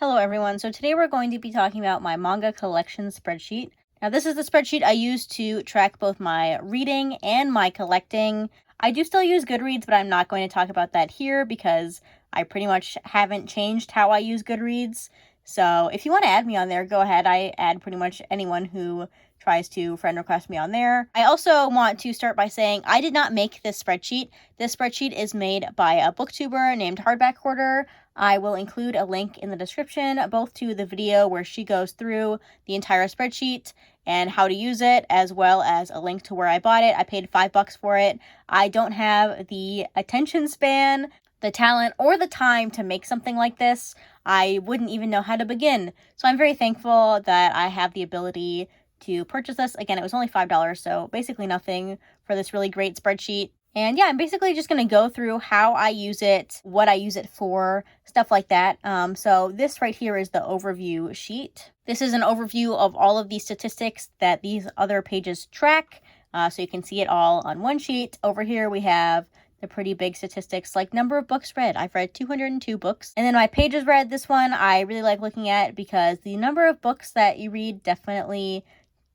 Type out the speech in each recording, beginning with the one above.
Hello everyone, so today we're going to be talking about my manga collection spreadsheet. Now this is the spreadsheet I use to track both my reading and my collecting. I do still use Goodreads, but I'm not going to talk about that here because I pretty much haven't changed how I use Goodreads. So if you want to add me on there, go ahead. I add pretty much anyone who tries to friend request me on there. I also want to start by saying I did not make this spreadsheet. This spreadsheet is made by a booktuber named Hardback Hoarder. I will include a link in the description, both to the video where she goes through the entire spreadsheet and how to use it, as well as a link to where I bought it. I paid $5 for it. I don't have the attention span, the talent, or the time to make something like this. I wouldn't even know how to begin. So I'm very thankful that I have the ability to purchase this. Again, it was only $5, so basically nothing for this really great spreadsheet. And yeah, I'm basically just going to go through how I use it, what I use it for, stuff like that. So this right here is the overview sheet. This is an overview of all of the statistics that these other pages track. So you can see it all on one sheet. Over here we have the pretty big statistics like number of books read. I've read 202 books. And then my pages read, this one I really like looking at because the number of books that you read definitely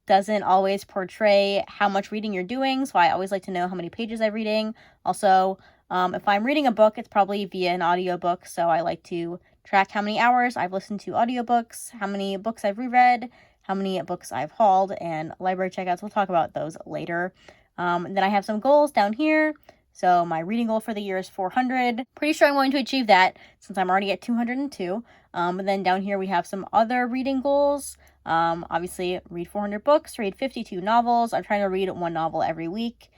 doesn't always portray how much reading you're doing, so I always like to know how many pages I'm reading. Also, if I'm reading a book, it's probably via an audiobook, so I like to track how many hours I've listened to audiobooks, how many books I've reread, how many books I've hauled, and library checkouts. We'll talk about those later. Then I have some goals down here. So my reading goal for the year is 400. Pretty sure I'm going to achieve that since I'm already at 202. And then down here we have some other reading goals. Obviously read 400 books, read 52 novels. I'm trying to read one novel every week.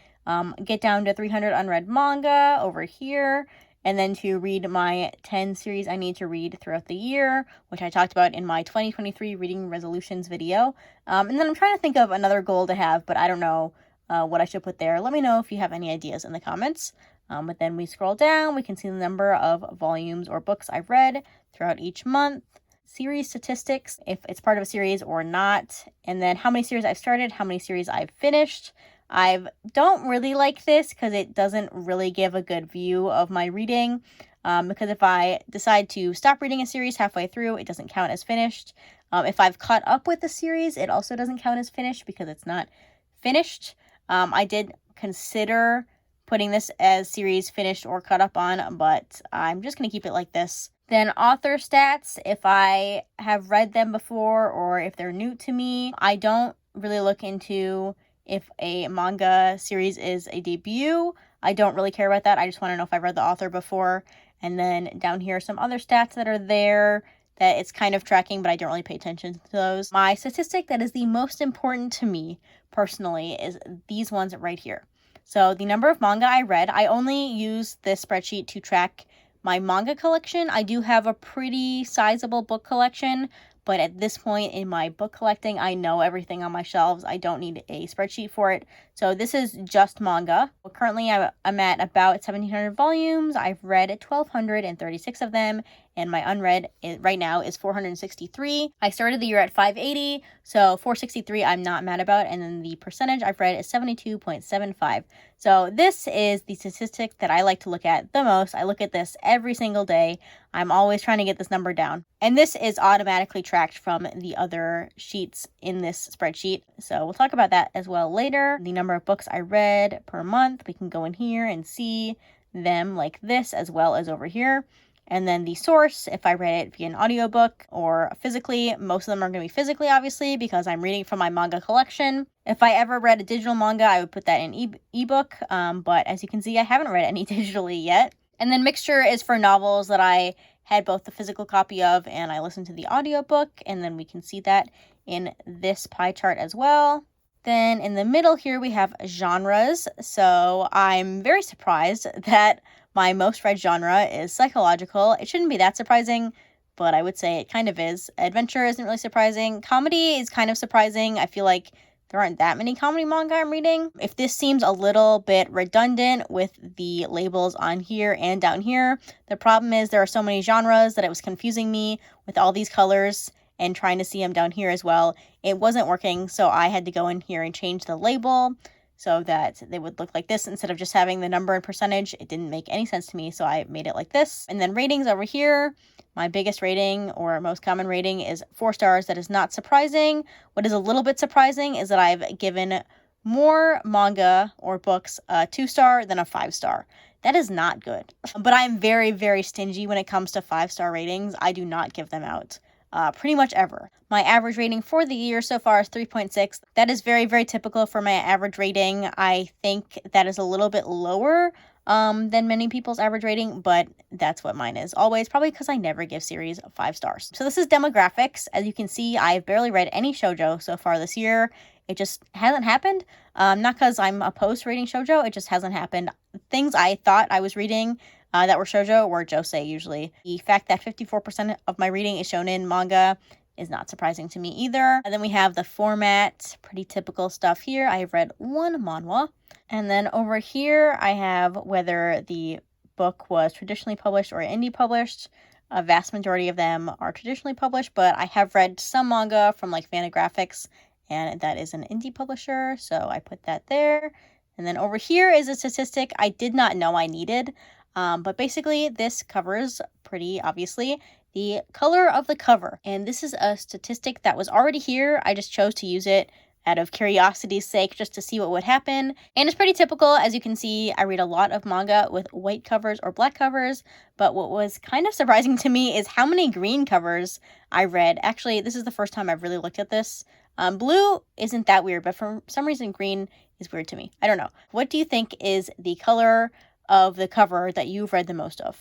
Get down to 300 unread manga over here. And then to read my 10 series I need to read throughout the year, which I talked about in my 2023 reading resolutions video. And then I'm trying to think of another goal to have, but I don't know what I should put there. Let me know if you have any ideas in the comments. But then we scroll down, we can see the number of volumes or books I've read throughout each month, series statistics, if it's part of a series or not, and then how many series I've started, how many series I've finished. I don't really like this because it doesn't really give a good view of my reading, because if I decide to stop reading a series halfway through, it doesn't count as finished. If I've caught up with the series, it also doesn't count as finished because it's not finished. I did consider putting this as series finished or caught up on, but I'm just going to keep it like this. Then author stats, if I have read them before or if they're new to me. I don't really look into if a manga series is a debut. I don't really care about that. I just want to know if I've read the author before. And then down here are some other stats that are there that it's kind of tracking, but I don't really pay attention to those. My statistic that is the most important to me personally is these ones right here. So the number of manga I read, I only use this spreadsheet to track my manga collection. I do have a pretty sizable book collection, but at this point in my book collecting, I know everything on my shelves. I don't need a spreadsheet for it. So this is just manga. Well, currently, I'm at about 1,700 volumes. I've read 1,236 of them, and my unread right now is 463. I started the year at 580, so 463 I'm not mad about, and then the percentage I've read is 72.75. So this is the statistic that I like to look at the most. I look at this every single day. I'm always trying to get this number down. And this is automatically tracked from the other sheets in this spreadsheet. So we'll talk about that as well later. The number of books I read per month, we can go in here and see them like this as well as over here. And then the source, if I read it via an audiobook or physically, most of them are going to be physically, obviously, because I'm reading from my manga collection. If I ever read a digital manga, I would put that in ebook. But as you can see, I haven't read any digitally yet. And then mixture is for novels that I had both the physical copy of and I listened to the audiobook. And then we can see that in this pie chart as well. Then in the middle here, we have genres. So I'm very surprised that my most read genre is psychological. It shouldn't be that surprising, but I would say it kind of is. Adventure isn't really surprising. Comedy is kind of surprising. I feel like there aren't that many comedy manga I'm reading. If this seems a little bit redundant with the labels on here and down here, the problem is there are so many genres that it was confusing me with all these colors and trying to see them down here as well. It wasn't working, so I had to go in here and change the label so that they would look like this instead of just having the number and percentage. It didn't make any sense to me, so I made it like this. And then ratings over here, My biggest rating or most common rating is 4 stars. That is not surprising. What is a little bit surprising is that I've given more manga or books a 2-star than a 5-star. That is not good. But I'm very, very stingy when it comes to 5-star ratings. I do not give them out pretty much ever. My average rating for the year so far is 3.6. That is very, very typical for my average rating. I think that is a little bit lower than many people's average rating, but that's what mine is always, probably because I never give series 5 stars. So this is demographics. As you can see, I've barely read any shoujo so far this year. It just hasn't happened. Not because I'm opposed to reading shoujo, it just hasn't happened. Things I thought I was reading that were shoujo were josei usually. The fact that 54% of my reading is shonen manga is not surprising to me either. And then we have the format, pretty typical stuff here. I have read 1 manhwa. And then over here, I have whether the book was traditionally published or indie published. A vast majority of them are traditionally published, but I have read some manga from like Fantagraphics, and that is an indie publisher, so I put that there. And then over here is a statistic I did not know I needed, but basically this covers, pretty obviously, the color of the cover. And this is a statistic that was already here. I just chose to use it out of curiosity's sake, just to see what would happen. And it's pretty typical. As you can see, I read a lot of manga with white covers or black covers, but what was kind of surprising to me is how many green covers I read. Actually, this is the first time I've really looked at this. Blue isn't that weird, but for some reason green is weird to me. I don't know. What do you think is the color of the cover that you've read the most of?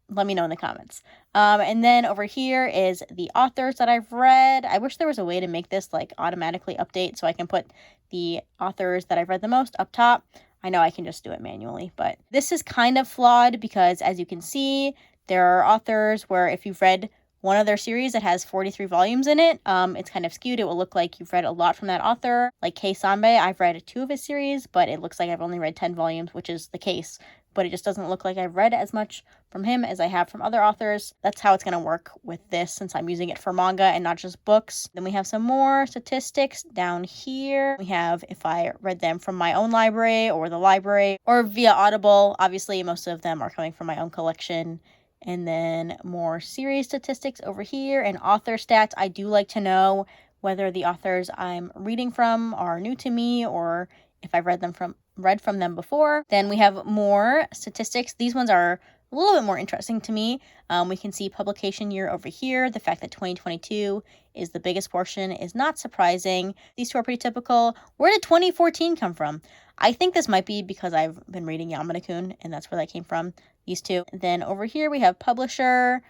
Let me know in the comments. And then over here is the authors that I've read. I wish there was a way to make this like automatically update so I can put the authors that I've read the most up top. I know I can just do it manually, but this is kind of flawed because as you can see, there are authors where if you've read one of their series that has 43 volumes in it, it's kind of skewed. It will look like you've read a lot from that author. Like Kei Sanbei, I've read 2 of his series, but it looks like I've only read 10 volumes, which is the case. But it just doesn't look like I've read as much from him as I have from other authors. That's how it's going to work with this since I'm using it for manga and not just books. Then we have some more statistics down here. We have if I read them from my own library or the library or via Audible. Obviously, most of them are coming from my own collection. And then more series statistics over here and author stats. I do like to know whether the authors I'm reading from are new to me or if I've read from them before. Then we have more statistics. These ones are a little bit more interesting to me. We can see publication year over here. The fact that 2022 is the biggest portion is not surprising. These 2 are pretty typical. Where did 2014 come from? I think this might be because I've been reading Yamada-kun, and that's where that came from, these 2. Then over here we have publisher.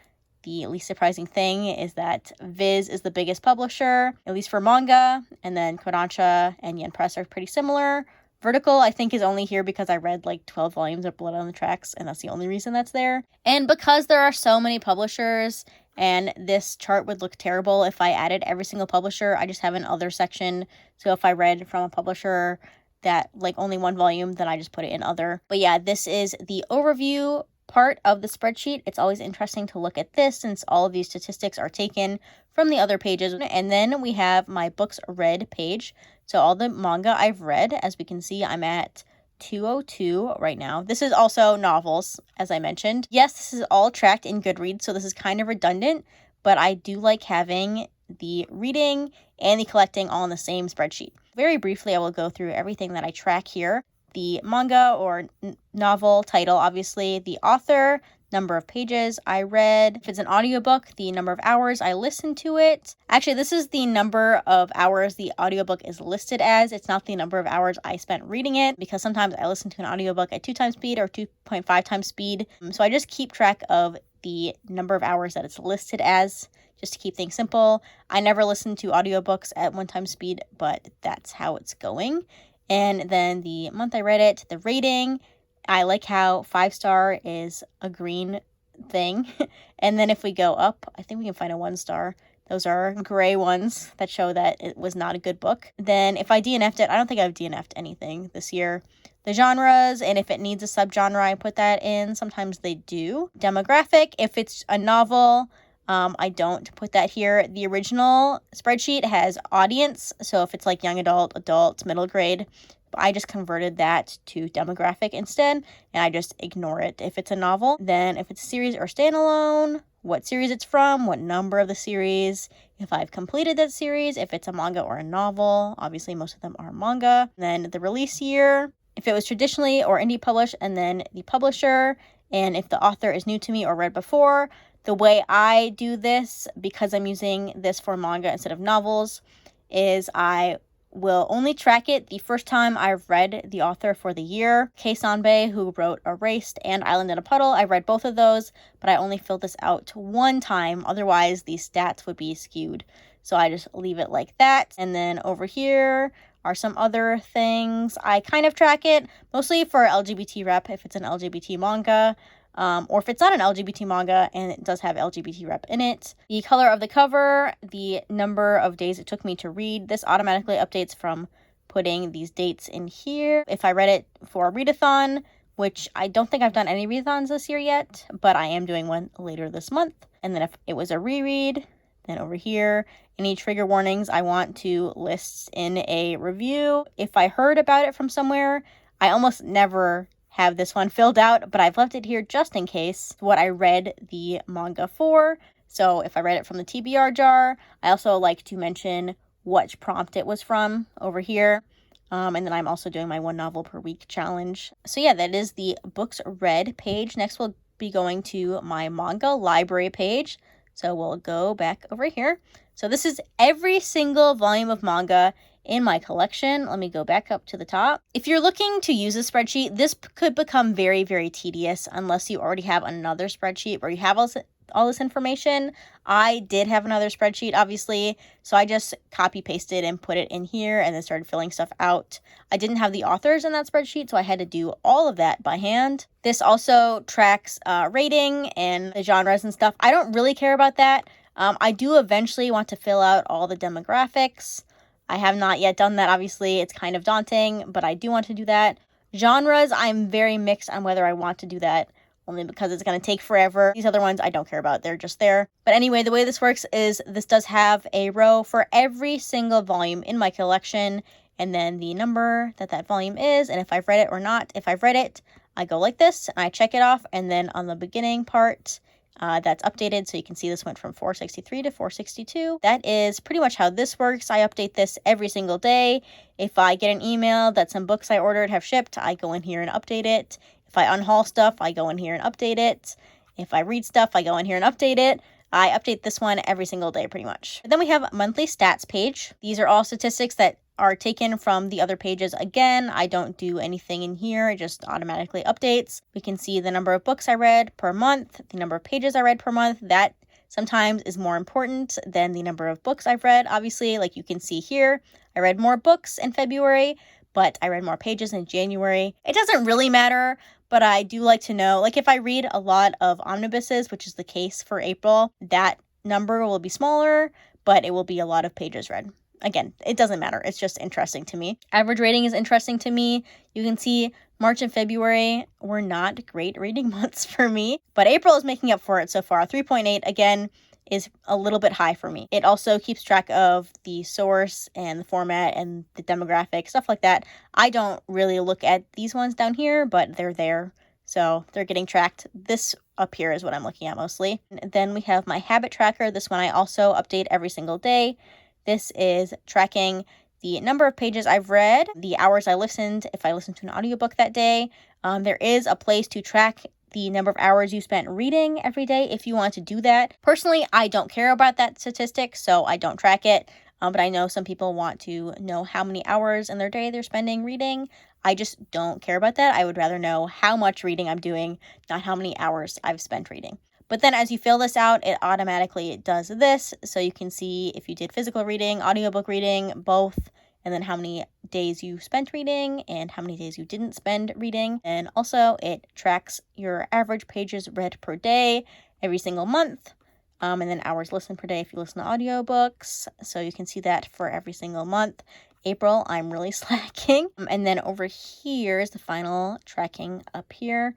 The least surprising thing is that Viz is the biggest publisher, at least for manga, and then Kodansha and Yen Press are pretty similar. Vertical, I think, is only here because I read like 12 volumes of Blood on the Tracks, and that's the only reason that's there. And because there are so many publishers, and this chart would look terrible if I added every single publisher, I just have an other section. So if I read from a publisher that like only 1 volume, then I just put it in other. But yeah, this is the overview part of the spreadsheet. It's always interesting to look at this since all of these statistics are taken from the other pages. And then we have my books read page. So all the manga I've read, as we can see, I'm at 202 right now. This is also novels, as I mentioned. Yes, this is all tracked in Goodreads, so this is kind of redundant, but I do like having the reading and the collecting all in the same spreadsheet. Very briefly, I will go through everything that I track here. The manga or novel title, obviously, the author, number of pages I read. If it's an audiobook, the number of hours I listened to it. Actually, this is the number of hours the audiobook is listed as. It's not the number of hours I spent reading it because sometimes I listen to an audiobook at 2 times speed or 2.5 times speed. So I just keep track of the number of hours that it's listed as just to keep things simple. I never listen to audiobooks at 1 time speed, but that's how it's going. And then the month I read it, the rating, I like how 5-star is a green thing. And then if we go up, I think we can find a 1-star. Those are gray ones that show that it was not a good book. Then if I DNF'd it, I don't think I've DNF'd anything this year. The genres, and if it needs a subgenre, I put that in. Sometimes they do. Demographic, if it's a novel, I don't put that here. The original spreadsheet has audience, so if it's like young adult, adult, middle grade, I just converted that to demographic instead, and I just ignore it if it's a novel. Then if it's a series or standalone, what series it's from, what number of the series, if I've completed that series, if it's a manga or a novel. Obviously, most of them are manga. Then the release year, if it was traditionally or indie published, and then the publisher, and if the author is new to me or read before. The way I do this, because I'm using this for manga instead of novels, is I will only track it the first time I've read the author for the year. Kei Sanbei, who wrote Erased and Island in a Puddle, I read both of those, but I only filled this out one time. Otherwise, the stats would be skewed. So I just leave it like that. And then over here are some other things. I kind of track it, mostly for LGBT rep, if it's an LGBT manga. Or if it's not an LGBT manga and it does have LGBT rep in it. The color of the cover, the number of days it took me to read. This automatically updates from putting these dates in here. If I read it for a readathon, which I don't think I've done any readathons this year yet, but I am doing one later this month. And then if it was a reread, then over here, any trigger warnings I want to list in a review. If I heard about it from somewhere, I almost never have this one filled out, but I've left it here just in case what I read the manga for. So if I read it from the TBR jar, I also like to mention what prompt it was from over here. And then I'm also doing my 1 novel per week challenge. So yeah, that is the books read page. Next, we'll be going to my manga library page. So we'll go back over here. So this is every single volume of manga in my collection. Let me go back up to the top. If you're looking to use a spreadsheet, this could become very, very tedious unless you already have another spreadsheet where you have all this information. I did have another spreadsheet, obviously, so I just copy pasted and put it in here and then started filling stuff out. I didn't have the authors in that spreadsheet, so I had to do all of that by hand. This also tracks rating and the genres and stuff. I don't really care about that. I do eventually want to fill out all the demographics. I have not yet done that, obviously. It's kind of daunting, but I do want to do that. Genres, I'm very mixed on whether I want to do that, only because it's going to take forever. These other ones I don't care about. They're just there. But anyway, the way this works is this does have a row for every single volume in my collection, and then the number that volume is, and if I've read it or not. If I've read it, I go like this, and I check it off, and then on the beginning part, that's updated, so you can see this went from 463 to 462. That is pretty much how this works. I update this every single day. If I get an email that some books I ordered have shipped, I go in here and update it. If I unhaul stuff, I go in here and update it. If I read stuff, I go in here and update it. I update this one every single day, pretty much. Then we have a monthly stats page. These are all statistics that are taken from the other pages. Again, I don't do anything in here. It just automatically updates. We can see the number of books I read per month, the number of pages I read per month. That sometimes is more important than the number of books I've read. Obviously, like you can see here, I read more books in February, but I read more pages in January. It doesn't really matter, but I do like to know, like if I read a lot of omnibuses, which is the case for April, that number will be smaller, but it will be a lot of pages read. Again, it doesn't matter. It's just interesting to me. Average rating is interesting to me. You can see March and February were not great reading months for me, but April is making up for it so far. 3.8, again, is a little bit high for me. It also keeps track of the source and the format and the demographic, stuff like that. I don't really look at these ones down here, but they're there. So they're getting tracked. This up here is what I'm looking at mostly. And then we have my habit tracker. This one I also update every single day. This is tracking the number of pages I've read, the hours I listened, if I listened to an audiobook that day. There is a place to track the number of hours you spent reading every day if you want to do that. Personally, I don't care about that statistic, so I don't track it. But I know some people want to know how many hours in their day they're spending reading. I just don't care about that. I would rather know how much reading I'm doing, not how many hours I've spent reading. But then as you fill this out, it automatically does this. So you can see if you did physical reading, audiobook reading, both, and then how many days you spent reading and how many days you didn't spend reading. And also it tracks your average pages read per day every single month. And then hours listened per day if you listen to audiobooks. So you can see that for every single month. April, I'm really slacking. And then over here is the final tracking up here.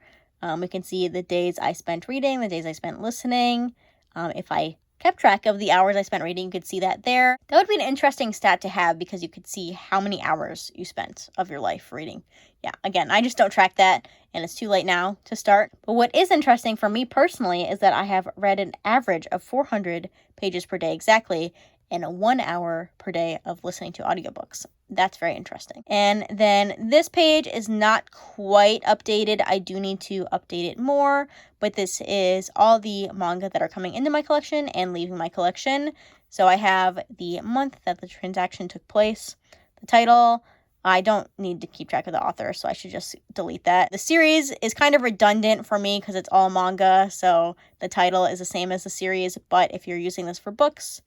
We can see the days I spent reading, the days I spent listening. If I kept track of the hours I spent reading, you could see that there. That would be an interesting stat to have because you could see how many hours you spent of your life reading. Yeah, again, I just don't track that. and it's too late now to start. But what is interesting for me personally is that I have read an average of 400 pages per day exactly, and 1 hour per day of listening to audiobooks. That's very interesting. And then this page is not quite updated. I do need to update it more, but this is all the manga that are coming into my collection and leaving my collection. So I have the month that the transaction took place, the title. I don't need to keep track of the author, so I should just delete that. The series is kind of redundant for me because it's all manga, so the title is the same as the series, but if you're using this for books,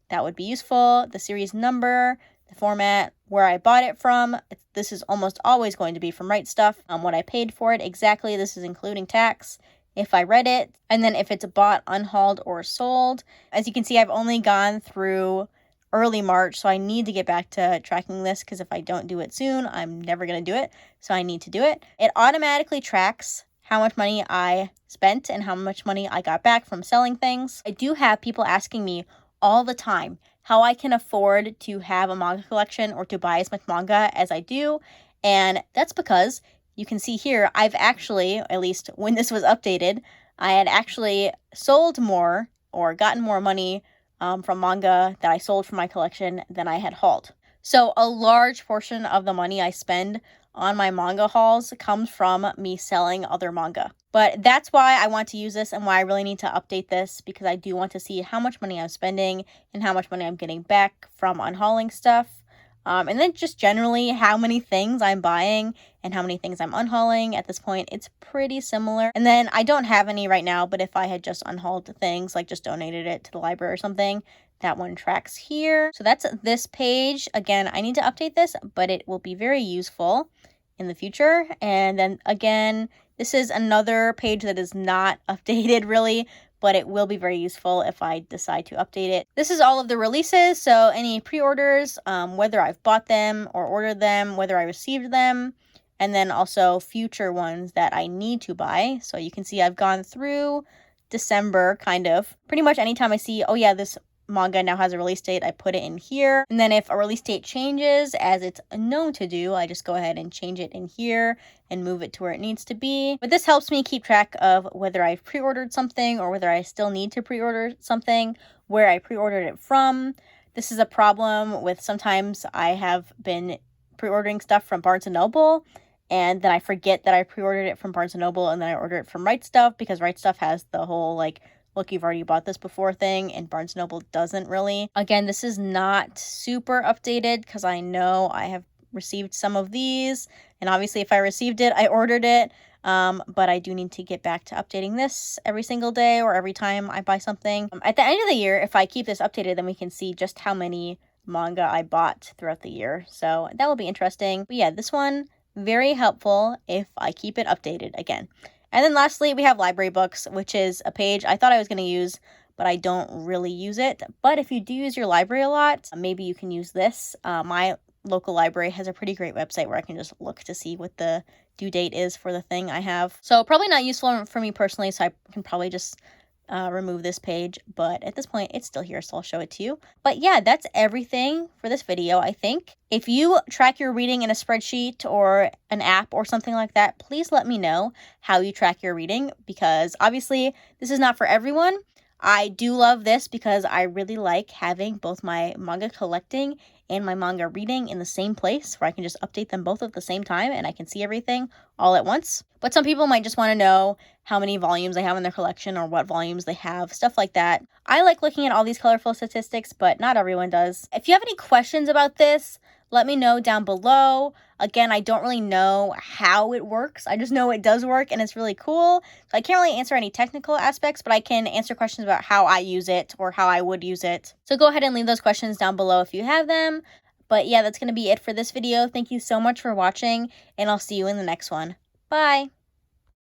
that would be useful. The series number, the format, where I bought it from. This is almost always going to be from Right Stuff. What I paid for it exactly. This is including tax. If I read it, and then if it's bought, unhauled, or sold. As you can see, I've only gone through early March, so I need to get back to tracking this because if I don't do it soon, I'm never going to do it. So I need to do it. It automatically tracks how much money I spent and how much money I got back from selling things. I do have people asking me all the time how I can afford to have a manga collection or to buy as much manga as I do. And that's because you can see here, I've actually, at least when this was updated, I had actually sold more or gotten more money from manga that I sold from my collection than I had hauled. So a large portion of the money I spend on my manga hauls comes from me selling other manga. But that's why I want to use this and why I really need to update this, because I do want to see how much money I'm spending and how much money I'm getting back from unhauling stuff. And then just generally how many things I'm buying and how many things I'm unhauling. At this point, it's pretty similar. And then I don't have any right now, but if I had just unhauled things, like just donated it to the library or something, that one tracks here. So that's this page. Again, I need to update this, but it will be very useful in the future. And then again, this is another page that is not updated really, but it will be very useful if I decide to update it. This is all of the releases, so any pre-orders, whether I've bought them or ordered them, whether I received them, and then also future ones that I need to buy. So you can see I've gone through December, kind of. Pretty much anytime I see, oh yeah, this manga now has a release date, I put it in here. And then if a release date changes, as it's known to do, I just go ahead and change it in here and move it to where it needs to be. But this helps me keep track of whether I've pre-ordered something or whether I still need to pre-order something, where I pre-ordered it from. This is a problem with sometimes I have been pre-ordering stuff from Barnes & Noble, and then I forget that I pre-ordered it from Barnes & Noble, and then I order it from Right Stuff, because Right Stuff has the whole, like, look, you've already bought this before thing, and Barnes & Noble doesn't really. Again, this is not super updated because I know I have received some of these, and obviously if I received it, I ordered it, but I do need to get back to updating this every single day or every time I buy something. At the end of the year, if I keep this updated, then we can see just how many manga I bought throughout the year, so that will be interesting. But yeah, this one, very helpful if I keep it updated again. And then lastly, we have library books, which is a page I thought I was going to use, but I don't really use it. But if you do use your library a lot, maybe you can use this. My local library has a pretty great website where I can just look to see what the due date is for the thing I have. So probably not useful for me personally, so I can probably just remove this page, but at this point it's still here, so I'll show it to you. But yeah, that's everything for this video, I think. If you track your reading in a spreadsheet or an app or something like that, please let me know how you track your reading, because obviously this is not for everyone. I do love this because I really like having both my manga collecting and my manga reading in the same place where I can just update them both at the same time and I can see everything all at once. But some people might just want to know how many volumes they have in their collection or what volumes they have, stuff like that. I like looking at all these colorful statistics, but not everyone does. If you have any questions about this, let me know down below. Again, I don't really know how it works. I just know it does work and it's really cool. So I can't really answer any technical aspects, but I can answer questions about how I use it or how I would use it. So go ahead and leave those questions down below if you have them. But yeah, that's going to be it for this video. Thank you so much for watching, and I'll see you in the next one. Bye!